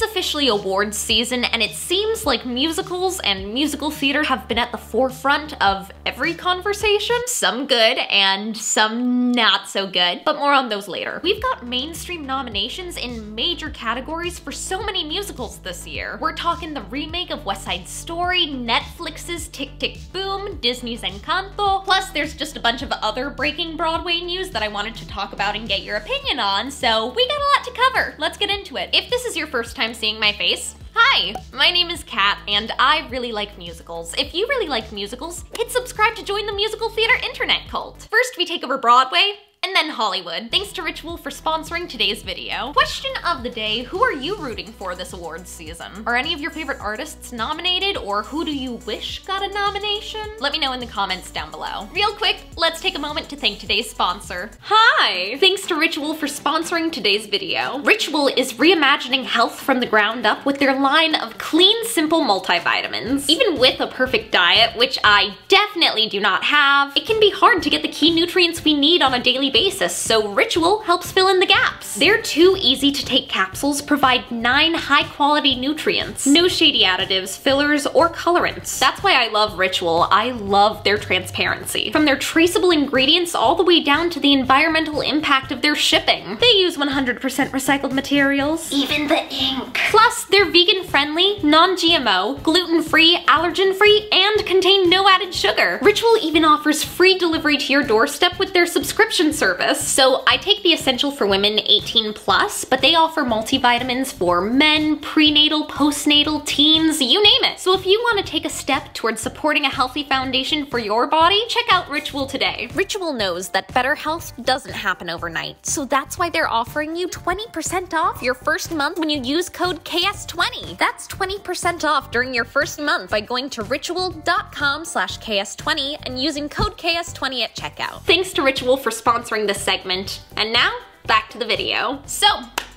It's officially awards season, and it seems like musicals and musical theater have been at the forefront of every conversation. Some good and some not so good, but more on those later. We've got mainstream nominations in major categories for so many musicals this year. We're talking the remake of West Side Story, Netflix's Tick, Tick, Boom, Disney's Encanto, plus there's just a bunch of other breaking Broadway news that I wanted to talk about and get your opinion on, so we got a lot to cover. Let's get into it. If this is your first time seeing my face, hi, my name is Kat, and I really like musicals. If you really like musicals, hit subscribe to join the musical theater internet cult. First, we take over Broadway, and then Hollywood. Thanks to Ritual for sponsoring today's video. Question of the day, who are you rooting for this awards season? Are any of your favorite artists nominated, or who do you wish got a nomination? Let me know in the comments down below. Real quick, let's take a moment to thank today's sponsor. Hi! Thanks to Ritual for sponsoring today's video. Ritual is reimagining health from the ground up with their line of clean, simple multivitamins. Even with a perfect diet, which I definitely do not have, it can be hard to get the key nutrients we need on a daily basis, so Ritual helps fill in the gaps. Their 2 easy-to-take capsules provide 9 high-quality nutrients. No shady additives, fillers, or colorants. That's why I love Ritual. I love their transparency. From their traceable ingredients all the way down to the environmental impact of their shipping. They use 100% recycled materials. Even the ink. Plus, they're vegan-friendly, non-GMO, gluten-free, allergen-free, and contain no added sugar. Ritual even offers free delivery to your doorstep with their subscription service. So I take the Essential for Women 18+, but they offer multivitamins for men, prenatal, postnatal, teens, you name it. So if you want to take a step towards supporting a healthy foundation for your body, check out Ritual today. Ritual knows that better health doesn't happen overnight, so that's why they're offering you 20% off your first month when you use code KS20. That's 20% off during your first month by going to ritual.com/KS20 and using code KS20 at checkout. Thanks to Ritual for sponsoring this segment. And now, back to the video. So,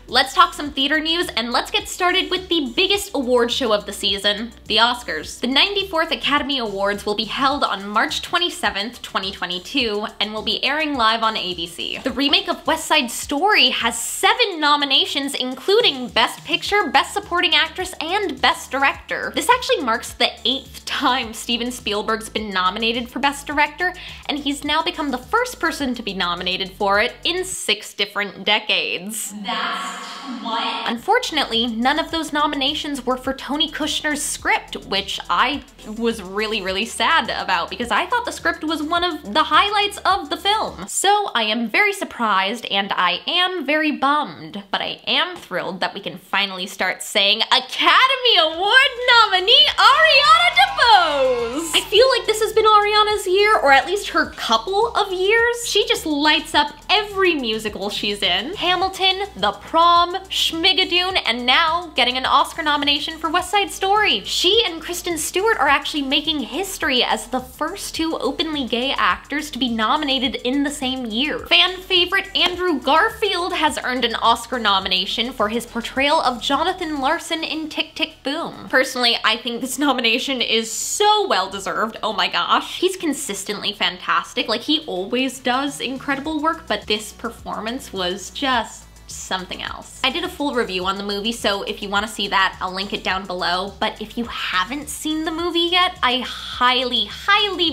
let's talk some theater news, and let's get started with the biggest award show of the season, the Oscars. The 94th Academy Awards will be held on March 27th, 2022, and will be airing live on ABC. The remake of West Side Story has 7 nominations, including Best Picture, Best Supporting Actress, and Best Director. This actually marks the 8th time Steven Spielberg's been nominated for Best Director, and he's now become the first person to be nominated for it in 6 different decades. That's what? Unfortunately, none of those nominations were for Tony Kushner's script, which I was really sad about because I thought the script was one of the highlights of the film. So I am very surprised and I am very bummed, but I am thrilled that we can finally start saying Academy Award nominee Ariana DeBose! I feel like this has been Ariana's year, or at least her couple of years. She just lights up every musical she's in. Hamilton, The Prom, Schmigadoon, and now getting an Oscar nomination for West Side Story. She and Kristen Stewart are actually making history as the first 2 openly gay actors to be nominated in the same year. Fan favorite Andrew Garfield has earned an Oscar nomination for his portrayal of Jonathan Larson in Tick, Tick, Boom. Personally, I think this nomination is so well deserved. Oh my gosh. He's consistently fantastic. Like, he always does incredible work, but this performance was just something else. I did a full review on the movie, so if you want to see that, I'll link it down below. But if you haven't seen the movie yet, I highly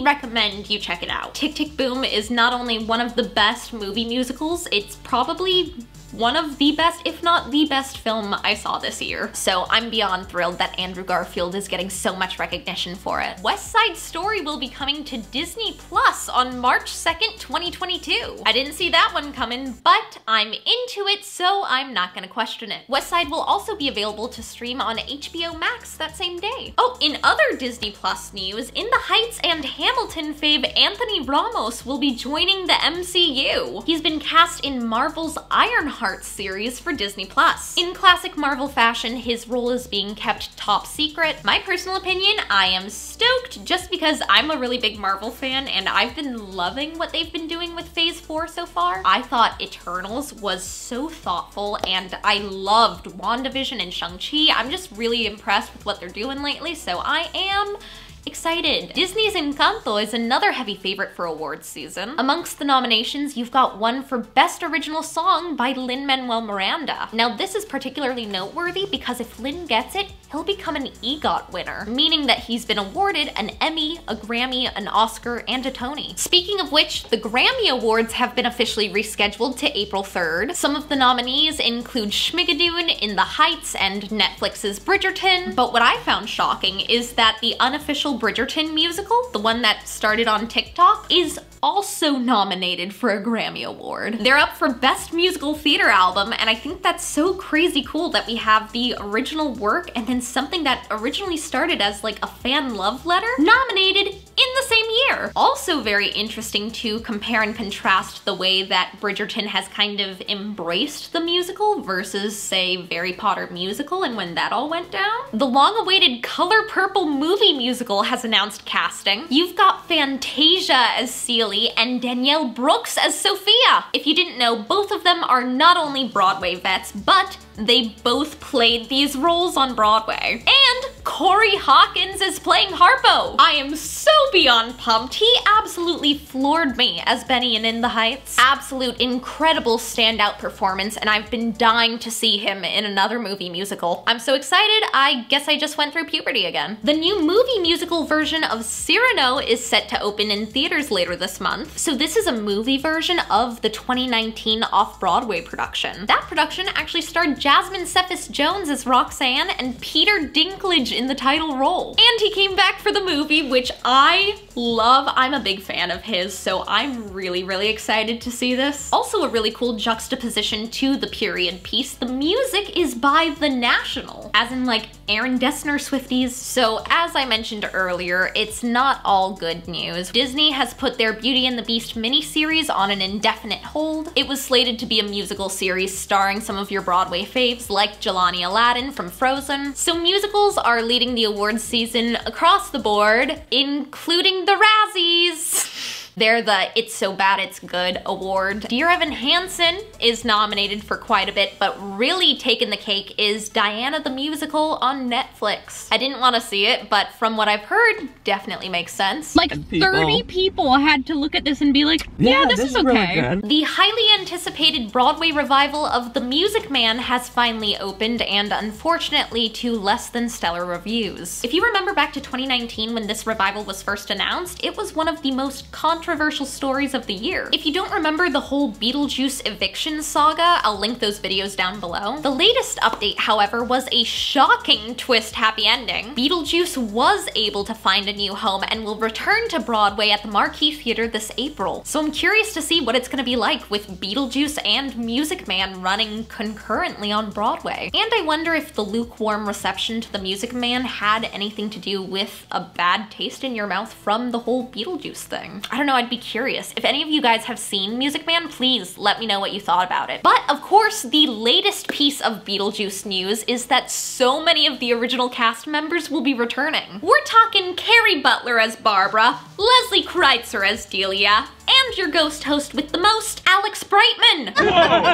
recommend you check it out. Tick, Tick, Boom is not only one of the best movie musicals, it's probably one of the best, if not the best film I saw this year. So I'm beyond thrilled that Andrew Garfield is getting so much recognition for it. West Side Story will be coming to Disney Plus on March 2nd, 2022. I didn't see that one coming, but I'm into it, so I'm not gonna question it. West Side will also be available to stream on HBO Max that same day. Oh, in other Disney Plus news, In the Heights and Hamilton fave Anthony Ramos will be joining the MCU. He's been cast in Marvel's Ironheart series for Disney Plus. In classic Marvel fashion, his role is being kept top secret. My personal opinion, I am stoked just because I'm a really big Marvel fan and I've been loving what they've been doing with Phase 4 so far. I thought Eternals was so thoughtful and I loved WandaVision and Shang-Chi. I'm just really impressed with what they're doing lately, so I am excited. Disney's Encanto is another heavy favorite for awards season. Amongst the nominations, you've got one for Best Original Song by Lin-Manuel Miranda. Now this is particularly noteworthy because if Lin gets it, he'll become an EGOT winner, meaning that he's been awarded an Emmy, a Grammy, an Oscar, and a Tony. Speaking of which, the Grammy Awards have been officially rescheduled to April 3rd. Some of the nominees include Schmigadoon, In the Heights, and Netflix's Bridgerton, but what I found shocking is that the unofficial Bridgerton musical, the one that started on TikTok, is also nominated for a Grammy Award. They're up for Best Musical Theater Album, and I think that's so crazy cool that we have the original work and then something that originally started as like a fan love letter nominated in the same year. Also very interesting to compare and contrast the way that Bridgerton has kind of embraced the musical versus, say, Harry Potter musical and when that all went down. The long-awaited Color Purple movie musical has announced casting. You've got Fantasia as Celia and Danielle Brooks as Sophia. If you didn't know, both of them are not only Broadway vets, but they both played these roles on Broadway. And Corey Hawkins is playing Harpo. I am so beyond pumped. He absolutely floored me as Benny in the Heights. Absolute incredible standout performance, and I've been dying to see him in another movie musical. I'm so excited, I guess I just went through puberty again. The new movie musical version of Cyrano is set to open in theaters later this month. So this is a movie version of the 2019 off-Broadway production. That production actually starred Jasmine Cephas-Jones as Roxanne and Peter Dinklage in the title role. And he came back for the movie, which I love. I'm a big fan of his, so I'm really excited to see this. Also a really cool juxtaposition to the period piece. The music is by The National, as in like Aaron Dessner Swifties. So as I mentioned earlier, it's not all good news. Disney has put their Beauty and the Beast miniseries on an indefinite hold. It was slated to be a musical series starring some of your Broadway faves like Jelani Aladdin from Frozen. So musicals are leading the awards season across the board, including the Razzies. They're the It's So Bad It's Good award. Dear Evan Hansen is nominated for quite a bit, but really taking the cake is Diana the Musical on Netflix. I didn't want to see it, but from what I've heard, definitely makes sense. Like 30 people had to look at this and be like, yeah, this is okay. Really the highly anticipated Broadway revival of The Music Man has finally opened, and unfortunately to less than stellar reviews. If you remember back to 2019 when this revival was first announced, it was one of the most controversial stories of the year. If you don't remember the whole Beetlejuice eviction saga, I'll link those videos down below. The latest update, however, was a shocking twist happy ending. Beetlejuice was able to find a new home and will return to Broadway at the Marquis Theater this April. So I'm curious to see what it's gonna be like with Beetlejuice and Music Man running concurrently on Broadway. And I wonder if the lukewarm reception to the Music Man had anything to do with a bad taste in your mouth from the whole Beetlejuice thing. I don't know, I'd be curious. If any of you guys have seen Music Man, please let me know what you thought about it. But of course, the latest piece of Beetlejuice news is that so many of the original cast members will be returning. We're talking Carrie Butler as Barbara, Leslie Kreitzer as Delia, and your ghost host with the most, Alex Brightman.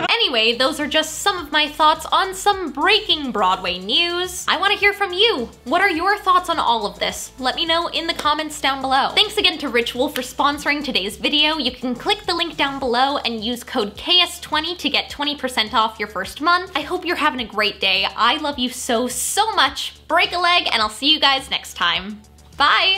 Anyway, those are just some of my thoughts on some breaking Broadway news. I want to hear from you. What are your thoughts on all of this? Let me know in the comments down below. Thanks again to Ritual for sponsoring today's video. You can click the link down below and use code KS20 to get 20% off your first month. I hope you're having a great day. I love you so much. Break a leg, and I'll see you guys next time. Bye!